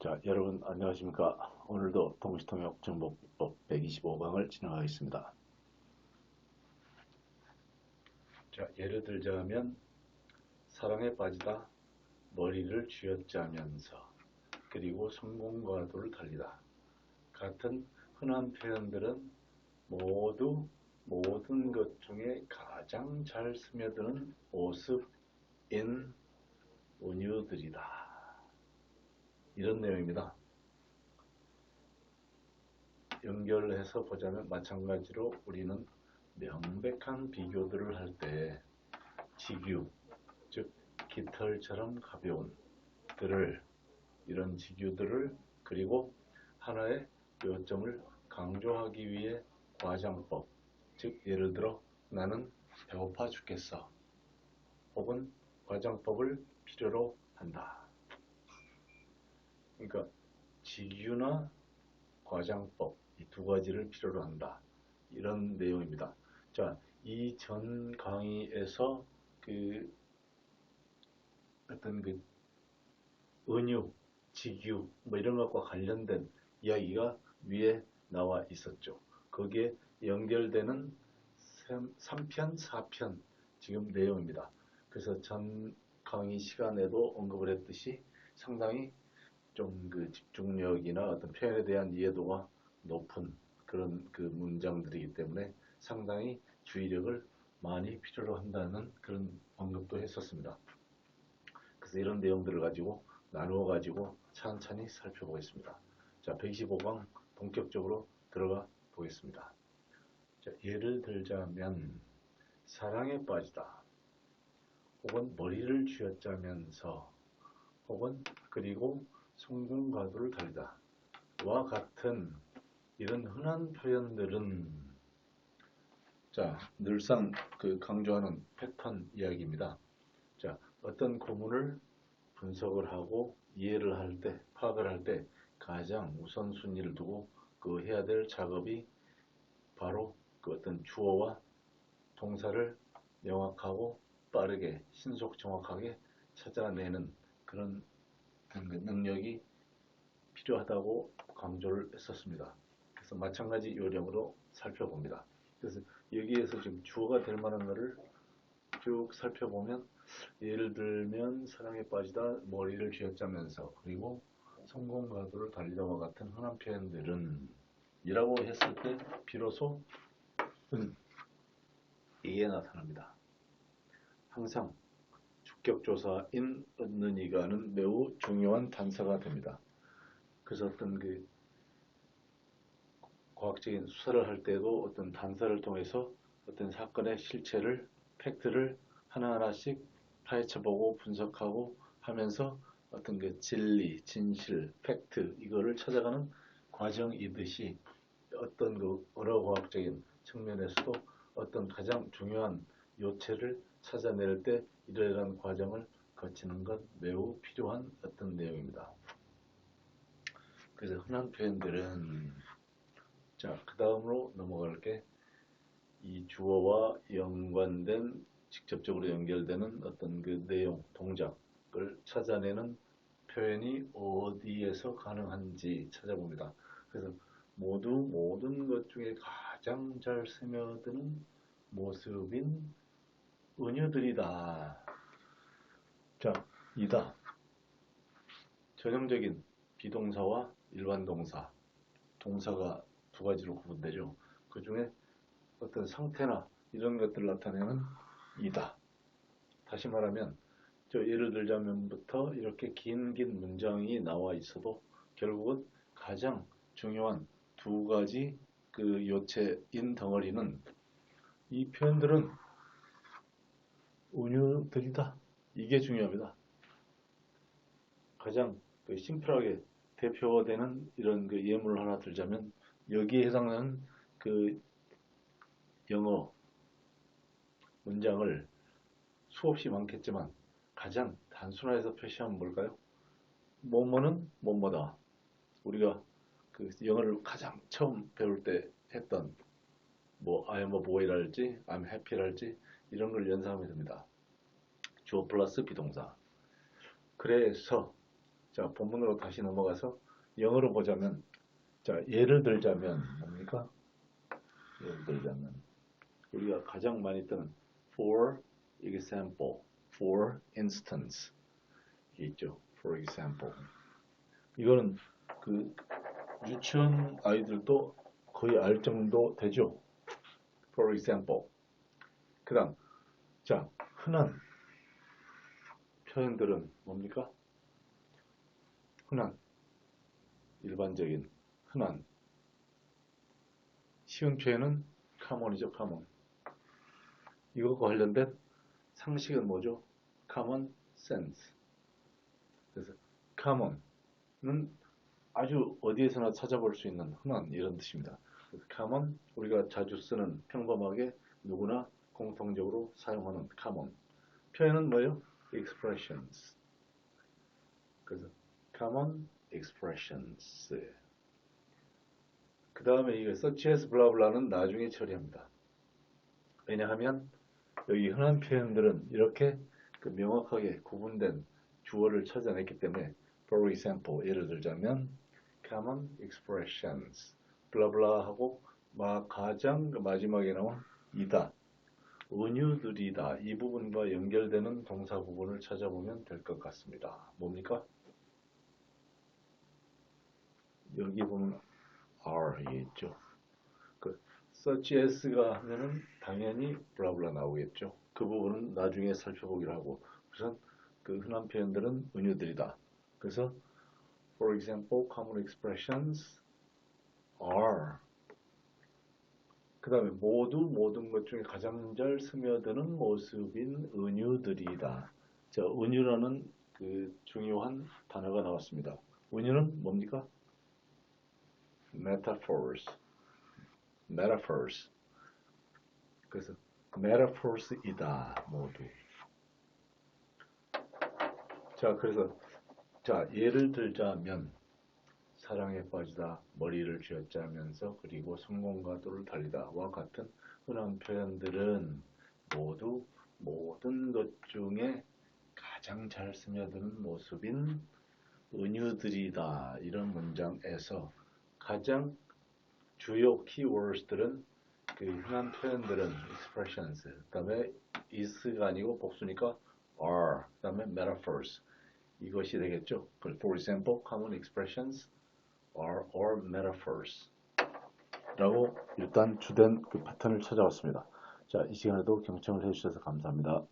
자, 여러분 안녕하십니까? 오늘도 동시통역정보법 125강을 진행하겠습니다. 자, 예를 들자면 사랑에 빠지다, 머리를 쥐어짜면서, 그리고 성공과도를 달리다 같은 흔한 표현들은 모두 모든 것 중에 가장 잘 스며드는 모습인 은유들이다. 이런 내용입니다. 연결해서 보자면 마찬가지로 우리는 명백한 비교들을 할 때 직유, 즉 깃털처럼 가벼운 들을, 이런 직유들을, 그리고 하나의 요점을 강조하기 위해 과장법, 즉 예를 들어 나는 배고파 죽겠어, 혹은 과장법을 필요로 한다. 그러니까 직유나 과장법, 이 두 가지를 필요로 한다, 이런 내용입니다. 자, 이 전 강의에서 어떤 은유, 직유 뭐 이런 것과 관련된 이야기가 위에 나와 있었죠. 거기에 연결되는 3편, 4편 지금 내용입니다. 그래서 전 강의 시간에도 언급을 했듯이 상당히 좀 집중력이나 어떤 표현에 대한 이해도가 높은 그런 문장들이기 때문에 상당히 주의력을 많이 필요로 한다는 그런 언급도 했었습니다. 그래서 이런 내용들을 가지고 나누어 가지고 천천히 살펴보겠습니다. 자, 125강 본격적으로 들어가 보겠습니다. 자, 예를 들자면 사랑에 빠지다, 혹은 머리를 쥐어짜면서, 혹은 그리고 성공과도를 달리다 와 같은 이런 흔한 표현들은, 자, 늘상 강조하는 패턴 이야기입니다. 자, 어떤 구문을 분석을 하고 이해를 할 때, 파악을 할 때 가장 우선순위를 두고 해야 될 작업이 바로 어떤 주어와 동사를 명확하고 빠르게 신속 정확하게 찾아내는 그런 능력이 필요하다고 강조를 했었습니다. 그래서 마찬가지 요령으로 살펴봅니다. 그래서 여기에서 지금 주어가 될 만한 것을 쭉 살펴보면, 예를 들면 사랑에 빠지다, 머리를 쥐어짜면서, 그리고 성공과도를 달리다와 같은 흔한 표현들은 이라고 했을 때 비로소 이게 나타납니다. 항상 주격조사인 은이가는 매우 중요한 단서가 됩니다. 그래서 어떤 과학적인 수사를 할 때도 어떤 단서를 통해서 어떤 사건의 실체를, 팩트를 하나하나씩 파헤쳐보고 분석하고 하면서 어떤 진리, 진실, 팩트 이거를 찾아가는 과정이듯이, 어떤 언어과학적인 측면에서도 어떤 가장 중요한 요체를 찾아낼 때 이러한 과정을 거치는 것 매우 필요한 어떤 내용입니다. 그래서 흔한 표현들은, 자, 그 다음으로 넘어갈게. 이 주어와 연관된, 직접적으로 연결되는 어떤 내용, 동작을 찾아내는 표현이 어디에서 가능한지 찾아봅니다. 그래서 모든 것 중에 가장 잘 스며드는 모습인 은유들이다. 자, 이다. 전형적인 비동사와 일반 동사, 동사가 두 가지로 구분되죠. 그 중에 어떤 상태나 이런 것들을 나타내는 이다. 다시 말하면, 예를 들자면부터 이렇게 긴 문장이 나와 있어도 결국은 가장 중요한 두 가지 요체인 덩어리는, 이 표현들은 은유들이다. 이게 중요합니다. 가장 심플하게 대표되는 이런 예문을 하나 들자면, 여기에 해당하는 영어 문장을 수없이 많겠지만 가장 단순화해서 표시하면 뭘까요? 뭐뭐는 뭐뭐다. 우리가 영어를 가장 처음 배울 때 했던 I'm a boy랄지 I'm happy랄지 이런 걸 연상하면 됩니다. 주어 플러스 비동사. 그래서 자, 본문으로 다시 넘어가서 영어로 보자면, 자, 예를 들자면 뭡니까? 예를 들자면 우리가 가장 많이 쓰는 for example, for instance 이게 있죠. for example. 이거는 그 유치원 아이들도 거의 알 정도 되죠. for example. 그다음, 자, 흔한 표현들은 뭡니까? 흔한, 일반적인, 흔한, 쉬운 표현은 common이죠, common. 이것과 관련된 상식은 뭐죠? common sense. 그래서 common은 아주 어디에서나 찾아볼 수 있는 흔한 이런 뜻입니다. 그래서 common, 우리가 자주 쓰는 평범하게 누구나 공통적으로 사용하는 common. 표현은 뭐예요? expressions. 그래서 common expressions. 그 다음에 이거 such as 블라블라는 나중에 처리합니다. 왜냐하면 여기 흔한 표현들은 이렇게 그 명확하게 구분된 주어를 찾아냈기 때문에 for example 예를 들자면 common expressions 블라블라 하고 가장 마지막에 나온 이다 은유들이다 이 부분과 연결되는 동사 부분을 찾아보면 될 것 같습니다. 뭡니까? 여기 보면 are 있죠. 그 such as가 하면은 당연히 블라블라 나오겠죠. 그 부분은 나중에 살펴보기로 하고 우선 그 흔한 표현들은 은유들이다. 그래서 for example, common expressions are 그 다음에 모든 것 중에 가장 잘 스며드는 모습인 은유들이다. 자, 은유라는 그 중요한 단어가 나왔습니다. 은유는 뭡니까? metaphors. 그래서 metaphors이다 모두. 자, 그래서 자 예를 들자면 사랑에 빠지다, 머리를 쥐어짜면서 그리고 성공과도를 달리다와 같은 흔한 표현들은 모두 모든 것 중에 가장 잘 스며드는 모습인 은유들이다. 이런 문장에서 가장 주요 키워드들은 그 흔한 표현들은 expressions, 그 다음에 is가 아니고 복수니까 are, 그 다음에 metaphors 이것이 되겠죠. For example, common expressions are or metaphors 라고 일단 주된 그 패턴을 찾아왔습니다. 자, 이 시간에도 경청을 해주셔서 감사합니다.